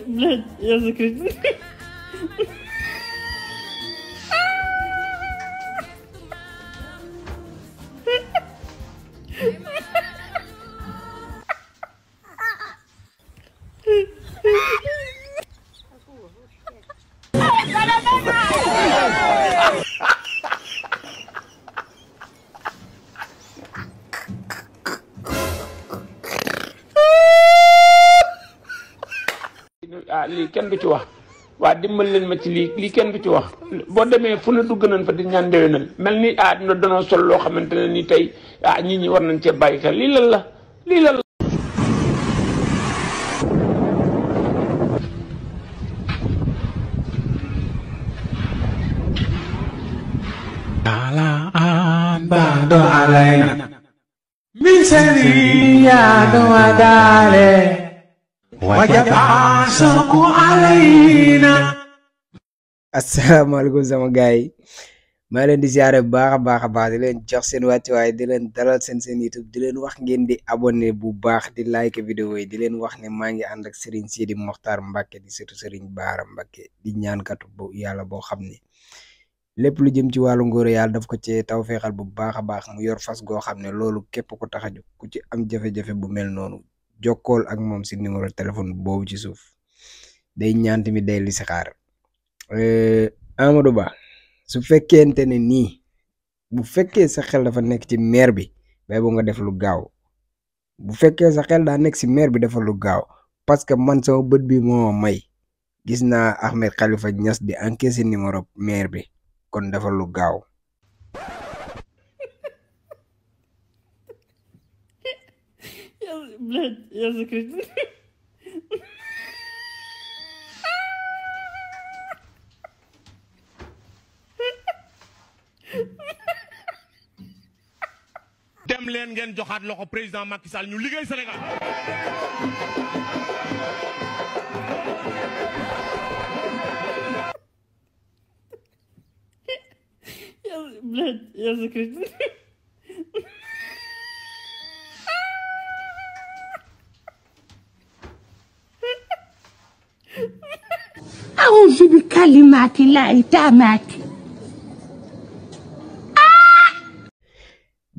Блядь, я закричу. lii kenn du ci wax waa dimbal leen ma ci lii kenn du ci wax boo demee fu ne dugg nañ fa di ñaan déwénal mel ni dina danoo sol loo xamante ne ni tey nit ñi war nañ cee bàyyi xel lii lan la lii lan la. bado alaina min sariya do adale wajaba saku alaina. Assalamualaikum sama gaay ma leen di ziaré baax di leen jox seen wàcc way di leen dalal seen YouTube di leen wax ngeen di abonné bu baax di like vidéo yi di leen wax ne ma ngi and ak Serigne Sidi Mokhtar Mbacké di sëtu Serigne Bara Mbacké di ñaan kat bu yalla bo xamni lepp lu jëm ci walu ngóor yalla daf ko ci tawféxal bu baax mu yor fas go xamne lolu képp ko taxaju ku ci am jafe-jafe bu mel nonu jokkool ak mom ci numéro téléphone bobu ci suuf day ñaan tamit day li ci xaar Amadou Ba su fekkente ne ni bu fekkee sa xel dafa nekk ci maire bi bay bo nga def lu gaaw bu fekkee sa xel da nekk ci maire bi dafa lu gaaw parce que man sama beut bi mo may gis na Ahmed Khalifa Niass di encaisser numéro maire bi kon dafa lu gaaw. Я закричу. dem leen ngeen joxaat loxo président Macky Sall ñu liggéey Sénégal. Блядь, я закричу. أعوذ بكلمات الله التامات.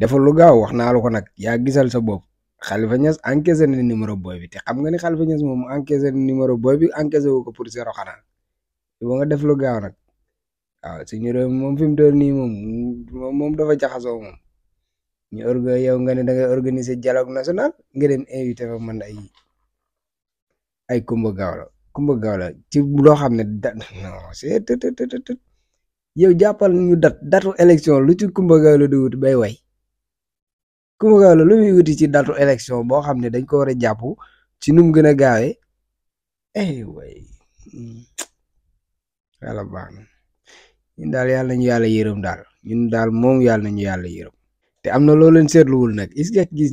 dafa lu gaaw wax naa la ko nag yaa gisal sa bopp Khalifa Niass encaissé na numéro boy bi te xam nga ni Khalifa Niass moom encaissé na numéro boy bi encaissé wu ko pour zéro xanaa ba nga def lu gaaw nag waaw suñu réew moom fi mu toll nii moom dafa jaxasoo moom ñu yow nga ne da ngay organiser dialogue national nga dem invité fa man ay Coumba Gawlo ci loo xam ne non c'est yow jàppal ñu datu élection lu ci Coumba Gawlo di wut bay way Coumba Gawlo lu muy wuti ci datu élection boo xam ne dañ ko war a jàpp ci num gën a gaawee way yàlla baax na ñun daal yàlla nañu yàlla yërëm daal ñun daal moom yàlla nañu yàlla yërëm te am na loo leen seetluwul nag is nga gis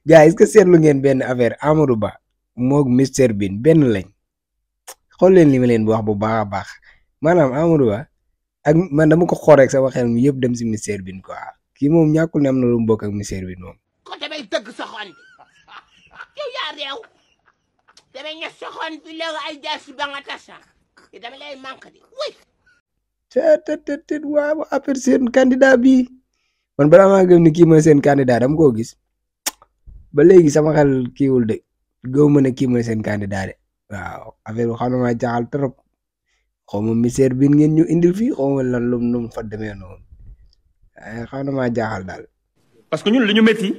gars est-ce que seetlu ngeen benn affaire Amadou Ba moog Mister Bin benn lañ xool leen li ma leen wax bu baax a baax maanaam Amadou Ba ak man dama ko xool rek sama xel mi yëpp dem si Mister Bin quoi kii moom ñàkkul ne am na lu mu bokk ak Mister Bin moom. ko damay tëgg sa xol yow yaa réew damay ñes sa xol bi léegi ay jaasi ba nga tasa dama lay manqué di wuy. te waaw après seen candidat bi man balaa maa gëm ni kii mooy seen candidat dama koo gis ba léegi sama xel kiiwul de gëw ma ne kii mooy seen candidat de waaw affaire bi xam na maa jaaxal trop xaw ma Mister Bin ngeen ñu indil fii xaw ma lan lum fa demee noonu xam na maa jaaxal daal. parce que ñun li ñu métti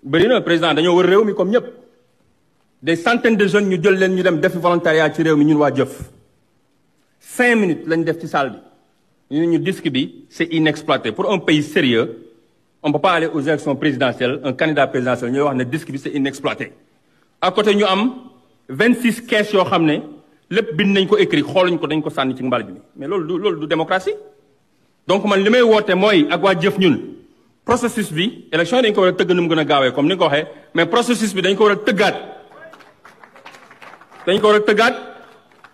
bëri na président dañoo wër réew mi comme ñëpp des centaines de jeunes ñu jël leen ñu dem defi volontariat ci réew mi ñun waa jëf 5 minutes lañ def ci salle bi ñu disque bi c'est inexploité pour un pays sérieux on peut pas aller aux élections présidentielles un candidat présidentiel ñooy wax ne disque bi c'est inexploité à côté ñu am 26 caisses yoo xam ne lépp bind nañ ko écrit xooluñ ko dañ ko sànni ci mbal bi mais loolu du démocratie donc man li may woote mooy ak waa jëf ñun processus bi élection yi dañ ko war a tëgg nu mu gën a gaawee comme ni nga ko waxee mais processus bi dañ ko war a tëggaat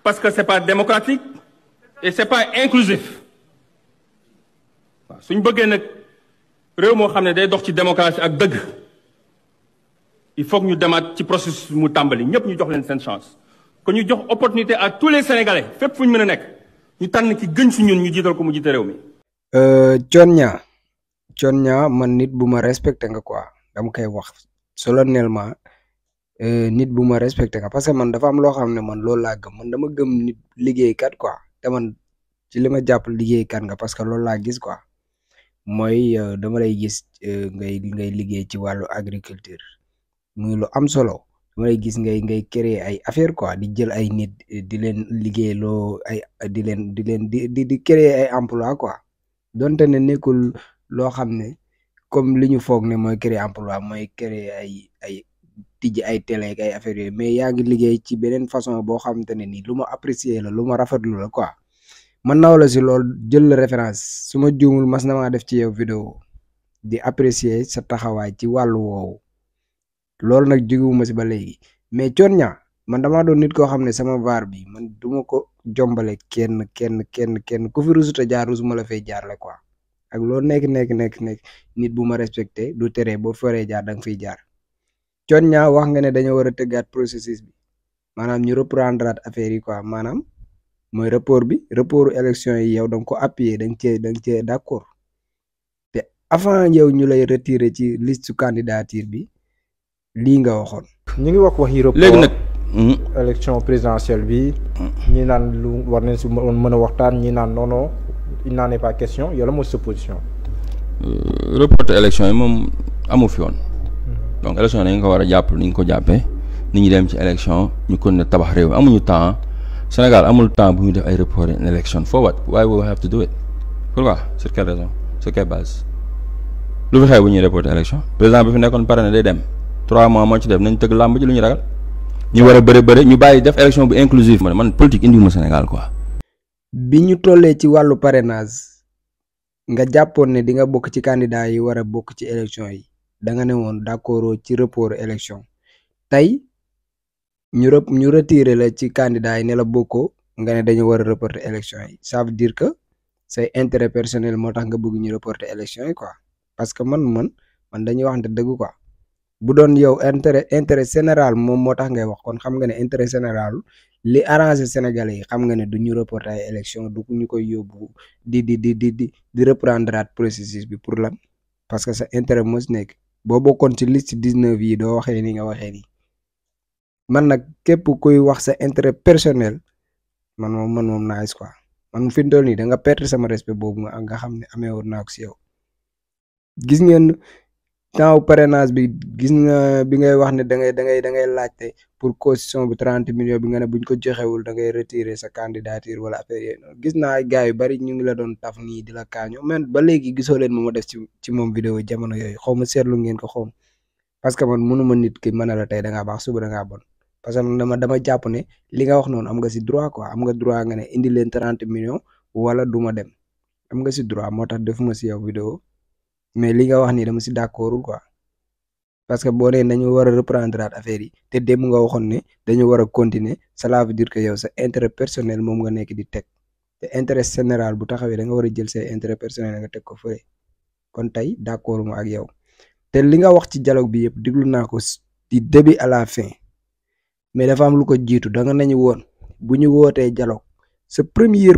parce que c'est pas démocratique et c'est pas inclusif suñ bëggee nag réew moo xam ne day dox ci démocratie ak dëgg il faut que ñu demaat ci processus mu tàmbali ñëpp ñu jox leen seen chance que ñu jox opportunité à tous les sénégalais fépp fu ñu mën a nekk ñu tànn ki gën si ñun ñu jiital ko mu jiite réew mi. Thionia man nit bu ma respecté nga quoi dama koy wax solennellement nit bu ma respecté nga parce que man dafa am loo xam ne man loolu laa gëm man dama gëm nit liggéeykat quoi te man ci li ma jàpp liggéeykat nga parce que loolu laa gis quoi mooy dama lay gis ngay liggéey ci wàllu agriculture muy lu am solo dama lay gis ngay créer ay affaire quoi di jël ay nit di leen liggéeyloo ay di créer ay emploi quoi donte ne nekkul loo xam ne comme li ñu foog ne mooy créer emploi mooy créer ay tijji ay télé ak ay affaire yooyu mais yaa ngi liggéey ci beneen façon boo xamante ne nii lu ma apprécier la lu ma rafetlu la quoi man naw la si loolu jël la référence su ma juumul mas na maa def ci yow vidéo di apprécier sa taxawaay ci wàllu woowu loolu nag jógewuma si ba léegi mais Thionia man damaa doon nit koo xam ne sama vaar bi man duma ko jombale kenn ku fi rusuta jaar rusuma la fay jaar la quoi ak loolu nekk nit bu ma respecté du tere boo faree jaar da nga fiy jaar Thionia wax nga ne dañoo war a tëggaat processus bi maanaam ñu reprendre affaire yi quoi maanaam mooy report élection yi yow da nga ko appuyer da nga cee d'accord te avant yow ñu lay retirer ci liste candidature bi lii nga waxoon. ñu ngi wax yi report léegi nag élection présidentielle bi ñi naan lu war nañ si mën a waxtaan ñi naan non il n'en est pas question yow la mooy sa position. reporter élection yi moom amu fi woon donc élection yi dañ ko war a jàpp ni ñu ko jàppee nit ñi dem ci élection ñu kon ne tabax réew mi amuñu temps Sénégal amul temps bu ñu def ay report in élection for what why we have to do it pourquoi sur quelle raison sur quelle base lu fi xew bu ñuy reporter élection président bi fi nekkoon pare na day dem 3 mois moo ci def nañ tëgg làmb ji lu ñu ragal ñu war a bëri ñu bàyyi def élection bu inclusive man politique indiwuma Sénégal quoi. bi ñu tollee ci wàllu parrainage nga jàppoon ne di nga bokk ci candidat yi war a bokk ci élection yi da nga ne woon d'accord ci report élection tey ñu retiré la ci candidat yi ne la bokkoo nga ne dañu war a reporter élection yi ça veut dire que say intérêt personnel moo tax nga bëgg ñu reporter élection yi quoi parce que man dañuy waxante dëgg quoi bu doon yow intérêt général moom moo tax ngay wax kon xam nga ne intérêt général li arrangé Sénégalais yi xam nga ne du ñu reporter ay élection du ñu koy yóbbu di reprendre processus bi pour lan parce que sa intérêt moo si nekk boo bokkoon ci liste 19 yi doo waxee ni nga waxee nii man nag képp kuy wax sa intérêt personnel man moom nice quoi man fi mu toll nii da nga perdre sama respect boobu nga xam ne amee woon naa ko si yow gis ngeen temps parrainage bi gis nga bi ngay wax ne da ngay laajte pour caution bu 30 millions bi nga ne buñ ko joxewul da ngay retirer sa candidature wala affaire yooyu gis naa ay gars yu bari ñu ngi la doon taf nii di la kaañoo mais ba léegi gisoo leen ma def ci moom vidéo jamono yooyu xaw ma seetlu ngeen ko xaw ma parce que man mënuma nit ki mën a la tey da ngaa baax suba da ngaa bon parce que dama jàpp ne li nga wax noonu am nga si droit quoi am nga droit nga ne indi leen 30 millions wala du ma dem am nga si droit moo tax defuma si yow vidéo mais li nga wax nii dama si d'accordul quoi parce que boo nee dañu war a reprendre affaire yi te dem nga waxoon ne dañu war a continuer cela veut dire que yow sa intérêt personnel moom nga nekk di teg te intérêt général bu taxawee da nga war a jël say intérêt personnel nga teg ko fële kon tey d'accord ma ak yow te li nga wax ci dialogue bi yëpp déglu naa ko du début à la fin mais dafa am lu ko jiitu da nga nañu woon bu ñu wootee dialogue sa première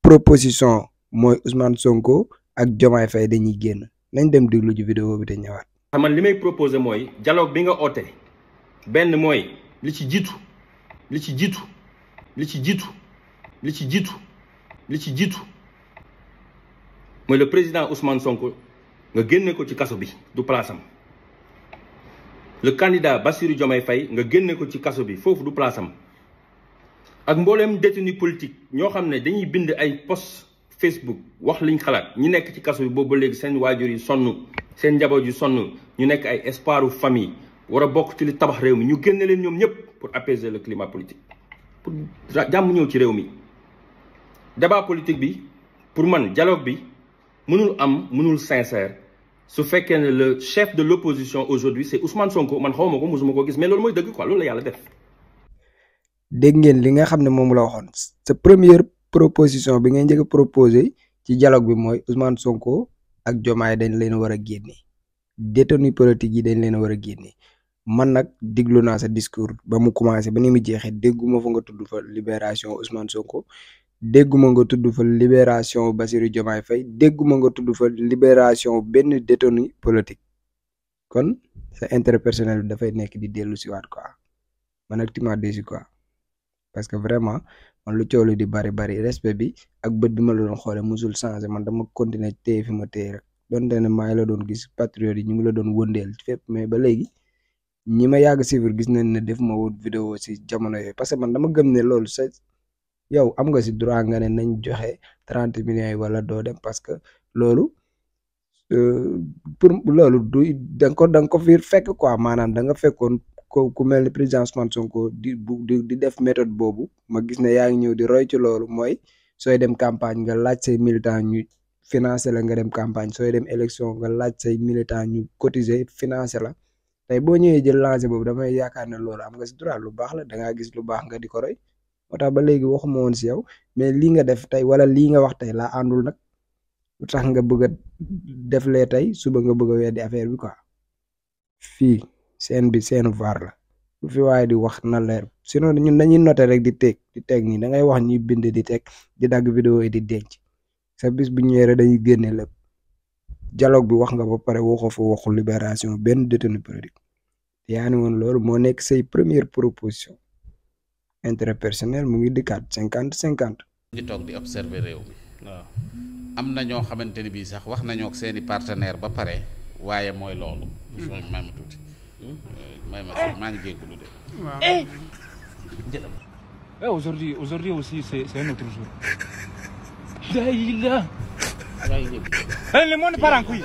proposition mooy Ousmane Sonko ak Diomaye Faye dañuy génn nañ dem déglu ji vidéo bi te ñëwaat. man li may proposer mooy dialogue bi nga oote benn mooy li ci jiitu mooy le président Ousmane Sonko nga génne ko ci kaso bi du place am le candidat Bassirou Diomaye Faye nga génne ko ci kaso bi foofu du place am ak mbooleem détenu politique ñoo xam ne dañuy bind ay post Facebook wax liñ xalaat ñi nekk ci kaso bi boobu ba léegi seen waajur yi sonn seen njaboot yu sonn ñu nekk ay espoiru famille war a bokk ci li tabax réew mi ñu génne leen ñoom ñëpp pour apaiser le climat politique pour jàmm ñëw ci réew mi. débat politique bi pour man dialogue bi mënul sincère su fekkee ne le chef de l'opposition aujourd'hui c'est Ousmane Sonko man xawma ko mosuma ko gis mais loolu mooy dëgg quoi loolu la yàlla def. dégg ngeen li nga xam ne moom la waxoon sa première proposition bi ngay njëkk a proposé ci dialogue bi mooy Ousmane Sonko ak Diomaye dañ leen war a génne détenu politique yi dañ leen war a génne man nag diglu naa sa discours ba mu commencé ba ni mu jeexee dégguma fa nga tudd fa libération Ousmane Sonko dégguma nga tudd fa libération Bassirou Diomaye Faye dégguma nga tudd fa libération benn détenu politique kon sa intérêt personnel bi dafay nekk di dellu si waat quoi man ak tima dési quoi parce que vraiment man lu coow li di bari respect bi ak bët bi ma la doon xoole musul changé man dama continuer téye fi ma téye rek donte ne maa ngi la doon gis patriote yi ñu ngi la doon wëndeel fépp mais ba léegi ñi ma yàgg suivre gis nañ ne def ma wut vidéo si jamono yooyu parce que man dama gëm ne loolu sa yow am nga si droit nga ne nañ joxe 30 millions yi wala doo dem parce que loolu pour loolu du da nga ko fi fekk quoi maanaam da nga fekkoon ku mel ni président Ousmane Sonko di def méthode boobu ma gis ne yaa ngi ñëw di roy ci loolu mooy sooy dem campagne nga laaj say militant ñu financer la nga dem campagne sooy dem élection nga laaj say militant ñu cotiser financer la tey boo ñëwee jël lancé boobu damay yaakaar ne loolu am nga si droit lu baax la da ngaa gis lu baax nga di ko roy moo tax ba léegi waxuma woon si yow mais lii nga def tey wala lii nga wax tey laa àndul nag lu tax nga bëgg a def lee tey suba nga bëgg a weddi affaire bi quoi fii seen bi seenu vaar la lu fi waaye di wax na leer sinon ñun dañuy noter rek di teg nii da ngay wax ñuy bind di teg di dagg vidéo yi di denc sa bis bu ñëwee rek dañuy génne lépp dialogue bi wax nga ba pare waxoo fa waxu libération benn détenu politique yaa ni woon loolu moo nekk say première proposition intérêt personnel mu ngi dikkaat 50-50. ngi toog di observer réew mi waaw am na ñoo xamante ni bii sax wax nañoo ak seeni partenaire ba pare waaye mooy loolu. may ma tuuti maa ngi jégalu de. waaw. aujourd'hui aussi c'est un autre jour. Daïla. le monde part en couille.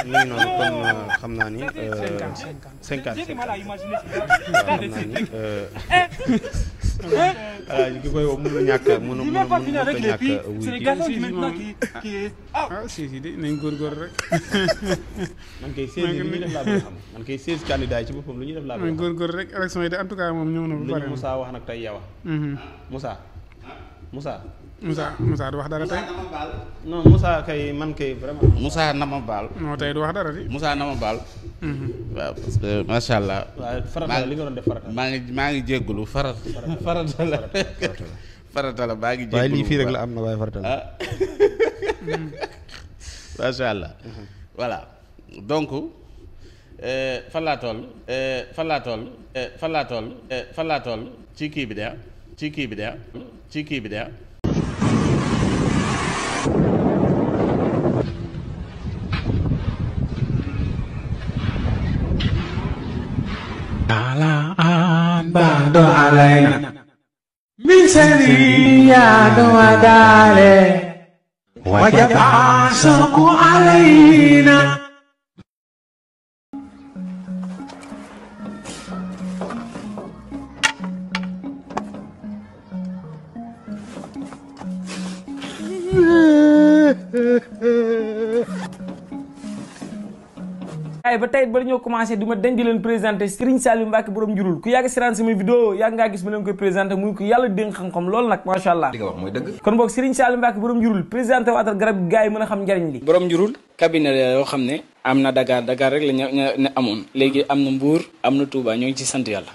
non kon xam naa ni 50 ki koy woo mënu ñàkk mënu ñàkk si nañ góorgóor rek. man kay 16 yi lu ñuy def laa bëgg a xam man kay 16 candidats yi ci boppam lu ñuy def laa bëgg a xam. nañ góorgóor rek élection yi de en tout cas moom ñëw na bu pare. lu Moussa wax nag tey yow Moussa du wax dara tey. non Moussa kay man kay vraiment. Moussa na ma baal. non tey du wax dara di. Moussa na ma baal. waaw parce que macha allah. waaw farata li nga doon def farata. maa ngi jégalu farata la. farata la maa ngi jégalu waaye lii fii rek la am na waaye farata la. macha allah. voilà donc fan laa toll ci kii bi de Alaan bado alaina min saniyado adale wajib asaku alaina. ay ba tey ba ñoo commencé du ma dañ di leen présenté Serigne Saliou Mbacké borom njurul ku yàgg siraan samay vidéo yàgg ngaa gis ma leen koy présenté muy ko yàlla dénk xam-xam loolu nag macha allah li nga wax mooy dëgg kon boog Serigne Saliou Mbacké borom njurul présenté waatal garab gi gars yi mën a xam njariñ li borom njurul cabinet la yoo xam ne am na Dakar rek la ñu amoon léegi am na Mbour am na Touba ñoo ngi ci sant yàlla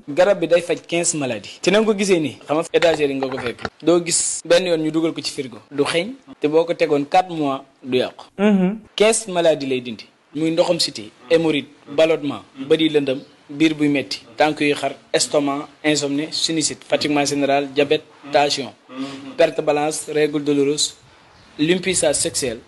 garab bi day faj 15 maladies te na nga ko gisee nii xam nga étagère yi nga ko fekk doo gis benn yoon ñu dugal ko ci frigo du xeeñ te boo ko tegoon 4 mois du yàqu 15 maladies lay dindi muy ndoxam cité hémorroïde ballonnement bëri lëndëm biir buy metti tànk yu xar estomac insomnie sinusite fatiguement général diabète tension perte balance règle douloureuse l'impuissance sexuelle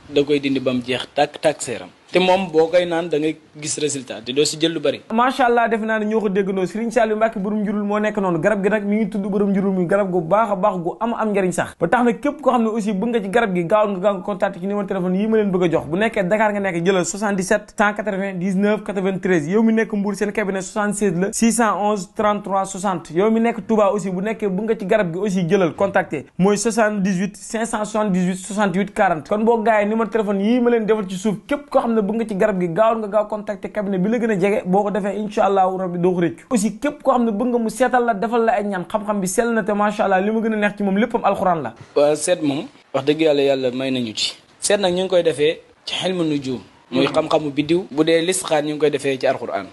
da koy dindi ba mu jeex tàkk seeram te moom boo koy naan da ngay gis résultat te doo si jël lu bëri macha allah defe naa ne ñoo ko déggandoo Serigne Saliou Mbacké borom njurul moo nekk noonu garab gi nag mi ngi tudd borom njurul muy garab gu baax a baax gu am njariñ sax ba tax na képp koo xam ne aussi bëgg nga ci garab gi gaaw nga contacté ci numéro téléphone yi ma leen bëgg a jox bu nekkee Dakar nga nekk jëlal 77 199 93 yow mi nekk Mbour seen cabinet 76 la 611 33 60 yow mi nekk Touba aussi bu nekkee bëgg nga ci garab gi aussi jëlal contacté mooy 78 578 68 40 kon boo gaayee numéro téléphone yi ma leen defal ci suuf képp koo xam ne ne bëgg nga ci garab gi gaawal nga gaaw contacter cabinet bi la gën a jege boo ko defee incha allahu rabbi doo ko rëccu aussi képp koo xam ne bëgg nga mu seetal la defal la ay ñaan xam-xam bi sell na te macha allah li ma gën a neex ci moom léppam alxuraan la. waaw seet moom wax dëgg yàlla may nañu ci seet nag ñu ngi koy defee ci xilmu nujum muy xam-xamu biddiw bu dee listixaar ñu ngi koy defee ci alxuraan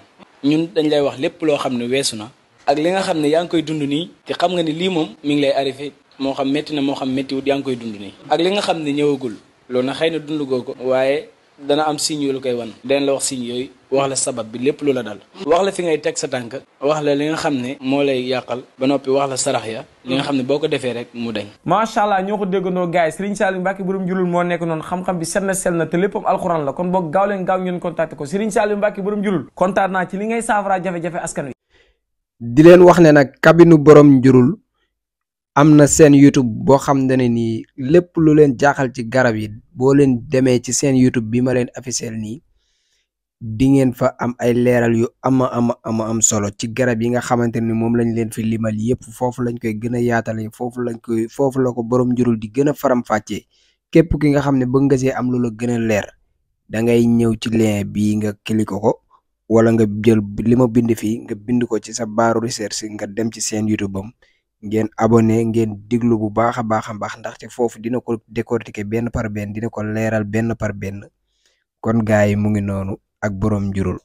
ñun dañ lay wax lépp loo xam ne weesu na ak li nga xam ne yaa ngi koy dund nii te xam nga ni lii moom mi ngi lay arrivé moo xam métti na moo xam méttiwut yaa ngi koy dund nii ak li nga xam ne ñëwagul loolu nag xëy na dund goo ko waaye dana am signe yu la koy wan den la wax signe yooyu wax la sabab bi lépp lu la dal wax la fi ngay teg sa tànk wax la li nga xam ne moo lay yàqal ba noppi wax la sarax ya li nga xam ne boo ko defee rek mu dañ macha allah ñoo ko déggandoo gars yi Serigne Saliou Mbacke borom julul moo nekk noonu xam-xam bi sell na te léppam alxuraan la kon boog gaaw leen gaaw ngeen contacté ko Serigne Saliou Mbacke borom julul kontaan naa ci li ngay saafara jafe-jafe askan wi di leen wax ne nag kabinu borom njurul am na seen YouTube boo xam ne nii lépp lu leen jaaxal ci garab yi boo leen demee ci seen YouTube bi ma leen affiché nii di ngeen fa am ay leeral yu am solo ci garab yi nga xamante ni moom lañ leen fi limal yépp foofu lañ koy gën a yaatale foofu la ko borom njurul di gën a faram-fàccee képp ki nga xam ne bëgg nga see am lu la gën a leer da ngay ñëw ci lien bii nga cliquer ko wala nga jël li ma bind fii nga bind ko ci sa baaru recherche nga dem ci seen YouTube am ngeen abonné ngeen diglu bu baax a baax ndaxte foofu dina ko décortiquer benn par benn dina ko leeral benn par benn kon gaay yi mu ngi noonu ak borom njurul